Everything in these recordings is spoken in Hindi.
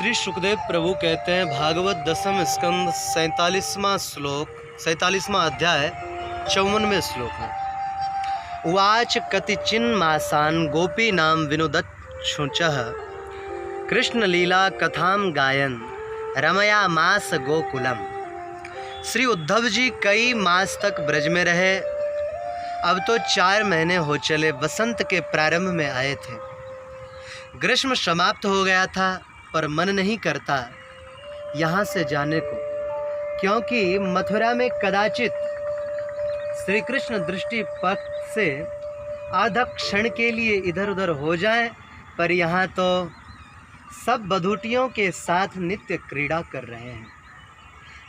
श्री सुखदेव प्रभु कहते हैं भागवत दसम स्कंद 47वां अध्याय 54वें श्लोक में उवाच कतिचिन्मासान् गोपीनां विनुदच्छुचः कृष्ण लीला कथां गायन रमयामास गोकुलम। श्री उद्धव जी कई मास तक ब्रज में रहे। अब तो 4 महीने हो चले वसंत के प्रारंभ में आए थे। ग्रीष्म समाप्त हो गया था, पर मन नहीं करता यहाँ से जाने को, क्योंकि मथुरा में कदाचित श्री कृष्ण दृष्टि पथ से आधा क्षण के लिए इधर उधर हो जाएं, पर यहाँ तो सब बधूटियों के साथ नित्य क्रीड़ा कर रहे हैं।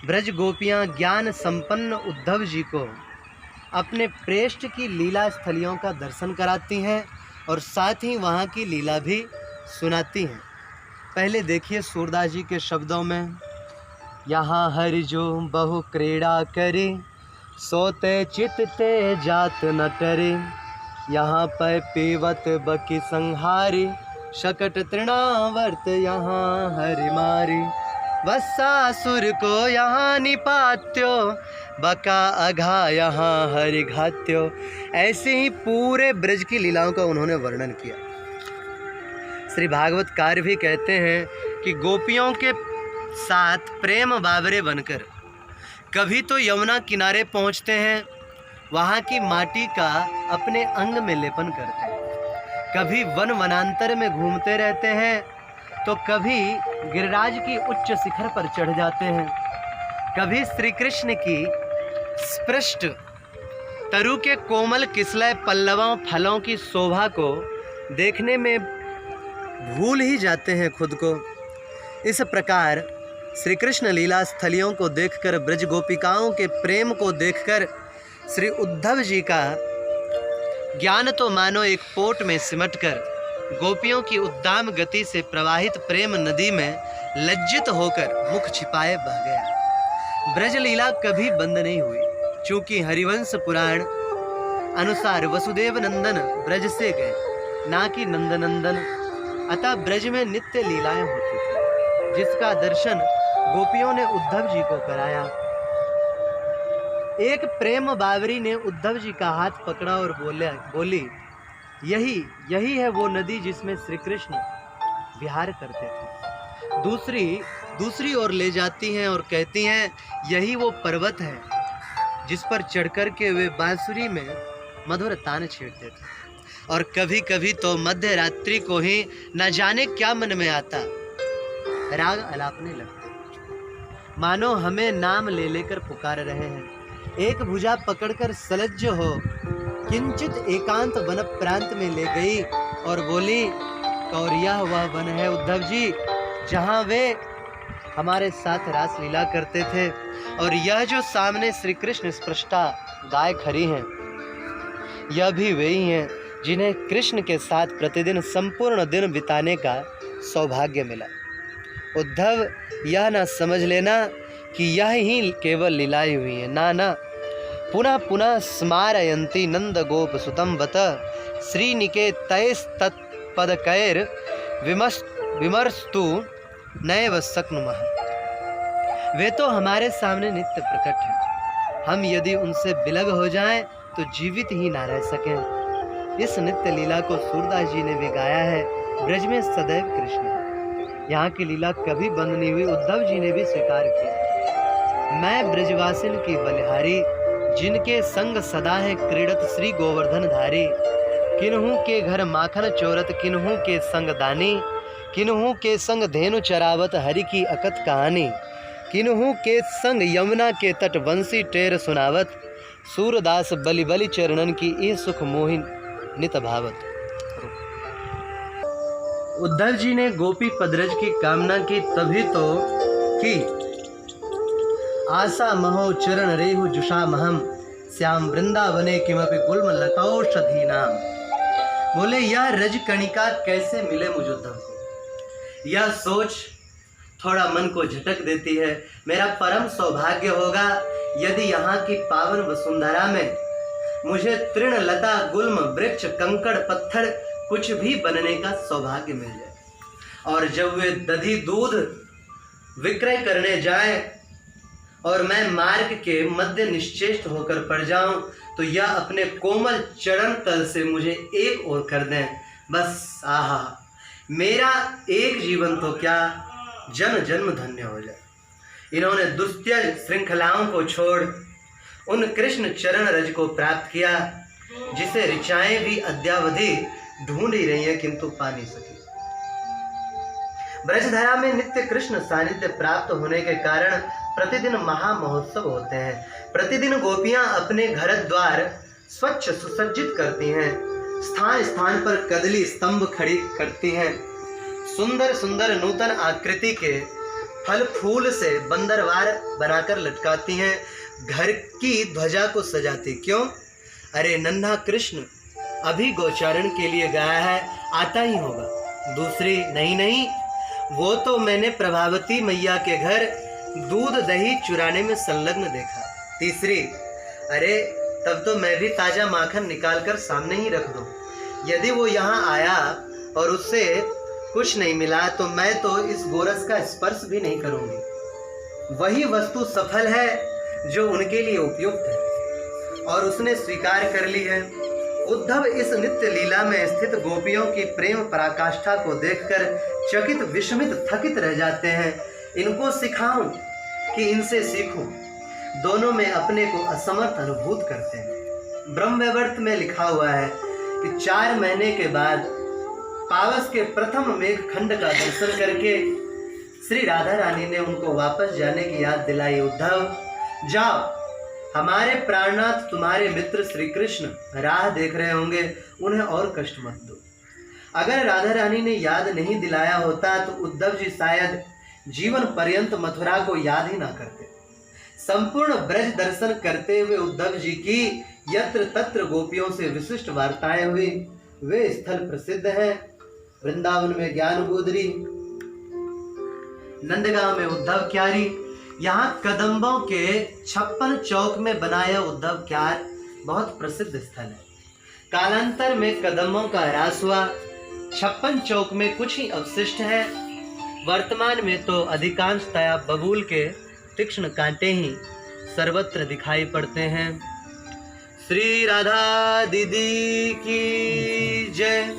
ब्रज गोपियाँ ज्ञान संपन्न उद्धव जी को अपने प्रेष्ठ की लीला स्थलियों का दर्शन कराती हैं और साथ ही वहाँ की लीला भी सुनाती हैं। पहले देखिए सूरदास जी के शब्दों में, यहाँ हरि जो बहु क्रीड़ा करे सोते चित ते जात न टरे, यहाँ पै पीवत बकी संहारी शकट तृणावर्त यहाँ हरि मारी, वत्सासुर को यहाँ निपात्यो बका अघा यहाँ हरि घात्यो। ऐसे ही पूरे ब्रज की लीलाओं का उन्होंने वर्णन किया। श्री भागवतकार भी कहते हैं कि गोपियों के साथ प्रेम बावरे बनकर कभी तो यमुना किनारे पहुँचते हैं, वहाँ की माटी का अपने अंग में लेपन करते हैं, कभी वन वनांतर में घूमते रहते हैं, तो कभी गिरिराज की उच्च शिखर पर चढ़ जाते हैं, कभी श्री कृष्ण की स्पृष्ट तरु के कोमल किसलय पल्लवों फलों की शोभा को देखने में भूल ही जाते हैं खुद को। इस प्रकार श्री कृष्ण लीला स्थलियों को देखकर, ब्रज गोपिकाओं के प्रेम को देखकर श्री उद्धव जी का ज्ञान तो मानो एक पोट में सिमटकर गोपियों की उद्दाम गति से प्रवाहित प्रेम नदी में लज्जित होकर मुख छिपाए बह गया। ब्रज लीला कभी बंद नहीं हुई, चूँकि हरिवंश पुराण अनुसार वसुदेव नंदन ब्रज से गए, ना कि नंदनंदन। अतः ब्रज में नित्य लीलाएं होती थी, जिसका दर्शन गोपियों ने उद्धव जी को कराया। एक प्रेम बावरी ने उद्धव जी का हाथ पकड़ा और बोली, यही है वो नदी जिसमें श्री कृष्ण विहार करते थे। दूसरी ओर ले जाती हैं और कहती हैं, यही वो पर्वत है जिस पर चढ़कर के वे बांसुरी में मधुर तान छेड़ते थे। और कभी कभी तो मध्य रात्रि को ही न जाने क्या मन में आता, राग अलापने लगते, मानो हमें नाम ले लेकर पुकार रहे हैं। एक भुजा पकड़कर सलज्ज हो किंचित एकांत वन प्रांत में ले गई और बोली, और यह वह वन है उद्धव जी जहाँ वे हमारे साथ रास लीला करते थे, और यह जो सामने श्री कृष्ण स्पृष्टा गाय खड़ी हैं, यह भी वही हैं जिन्हें कृष्ण के साथ प्रतिदिन संपूर्ण दिन बिताने का सौभाग्य मिला। उद्धव, यह न समझ लेना कि यह ही केवल लीलाएं हुई हैं, ना, पुनः पुनः स्मारयन्ति नंद गोप सुतम बत श्रीनिकेतैस्तत्पदकैर विमर्स्तु नैव शक्नुमः। वे तो हमारे सामने नित्य प्रकट हैं, हम यदि उनसे विलग हो जाएं तो जीवित ही ना रह सकें। इस नित्य लीला को सूरदास जी ने भी गाया है। ब्रज में सदैव कृष्ण है, यहाँ की लीला कभी बंद नहीं हुई। उद्धव जी ने भी स्वीकार किया, मैं ब्रजवासिन की बलिहारी, जिनके संग सदा है क्रीड़त श्री गोवर्धन धारी। किन्हू के घर माखन चोरत किन्हू के संग दानी, किन्हू के संग धेनु चरावत हरि की अकथ कहानी, किन्हू के संग यमुना के तट बंसी टेर सुनावत, सूरदास बलि बलि चरणन की ई सुख मोहिन नित भावत। उद्धव जी ने गोपी पदरज की कामना की, तभी तो कि आशा महो चरण रेहु जुषा महम श्याम वृंदावने किमपि गुल्म लतौषधि नाम। बोले, यह रज कणिका कैसे मिले मुझ उद्धव को, यह सोच थोड़ा मन को झटक देती है। मेरा परम सौभाग्य होगा यदि यहाँ की पावन वसुंधरा में मुझे तृण लता गुल्म वृक्ष कंकड़ पत्थर कुछ भी बनने का सौभाग्य मिल जाए। और जब वे दधी दूध विक्रय करने जाएं और मैं मार्ग के मध्य निश्चेष्ट होकर पड़ जाऊं, तो यह अपने कोमल चरण तल से मुझे एक ओर कर दें। बस आहा, मेरा एक जीवन तो क्या, जन्म जन्म धन्य हो जाए। इन्होंने दुस्त्यज श्रृंखलाओं को छोड़ उन कृष्ण चरण रज को प्राप्त किया, जिसे ऋचाएं भी अद्यावधि ढूंढ ही रही हैं किंतु पा नहीं सकी। ब्रजधारा में नित्य कृष्ण सानिध्य प्राप्त होने के कारण प्रतिदिन महा महोत्सव होते हैं। प्रतिदिन गोपियां अपने घर द्वार स्वच्छ सुसज्जित करती हैं, स्थान स्थान पर कदली स्तंभ खड़ी करती हैं, सुंदर सुंदर नूतन आकृति के फल फूल से बंदरवार बनाकर लटकाती हैं, घर की ध्वजा को सजाती। क्यों? अरे नन्हा कृष्ण अभी गोचारण के लिए गया है, आता ही होगा। दूसरी, नहीं, वो तो मैंने प्रभावती मैया के घर दूध दही चुराने में संलग्न देखा। तीसरी, अरे तब तो मैं भी ताजा माखन निकालकर सामने ही रख दूं। यदि वो यहाँ आया और उससे कुछ नहीं मिला तो मैं तो इस गोरस का स्पर्श भी नहीं करूंगी। वही वस्तु सफल है जो उनके लिए उपयुक्त है और उसने स्वीकार कर ली है। उद्धव इस नित्य लीला में स्थित गोपियों की प्रेम पराकाष्ठा को देखकर चकित विस्मित थकित रह जाते हैं। इनको सिखाऊं कि इनसे सीखूं, दोनों में अपने को असमर्थ अनुभूत करते हैं। ब्रह्मवैवर्त में लिखा हुआ है कि 4 महीने के बाद पावस के प्रथम मेघ खंड का दर्शन करके श्री राधा रानी ने उनको वापस जाने की याद दिलाई। उद्धव जाओ, हमारे प्राणनाथ तुम्हारे मित्र श्री कृष्ण राह देख रहे होंगे, उन्हें और कष्ट मत दो। अगर राधा रानी ने याद नहीं दिलाया होता तो उद्धव जी शायद जीवन पर्यंत मथुरा को याद ही ना करते। संपूर्ण ब्रज दर्शन करते हुए उद्धव जी की यत्र तत्र गोपियों से विशिष्ट वार्ताएं हुई। वे स्थल प्रसिद्ध हैं। वृंदावन में ज्ञान गोदरी, नंदगांव में उद्धव क्यारी, यहाँ कदम्बों के 56 चौक में बनाया उद्धव क्यार बहुत प्रसिद्ध स्थल है। कालांतर में कदम्बों का ह्रास हुआ, 56 चौक में कुछ ही अवशिष्ट है। वर्तमान में तो अधिकांशतया बबूल के तीक्ष्ण कांटे ही सर्वत्र दिखाई पड़ते हैं। श्री राधा दीदी की जय।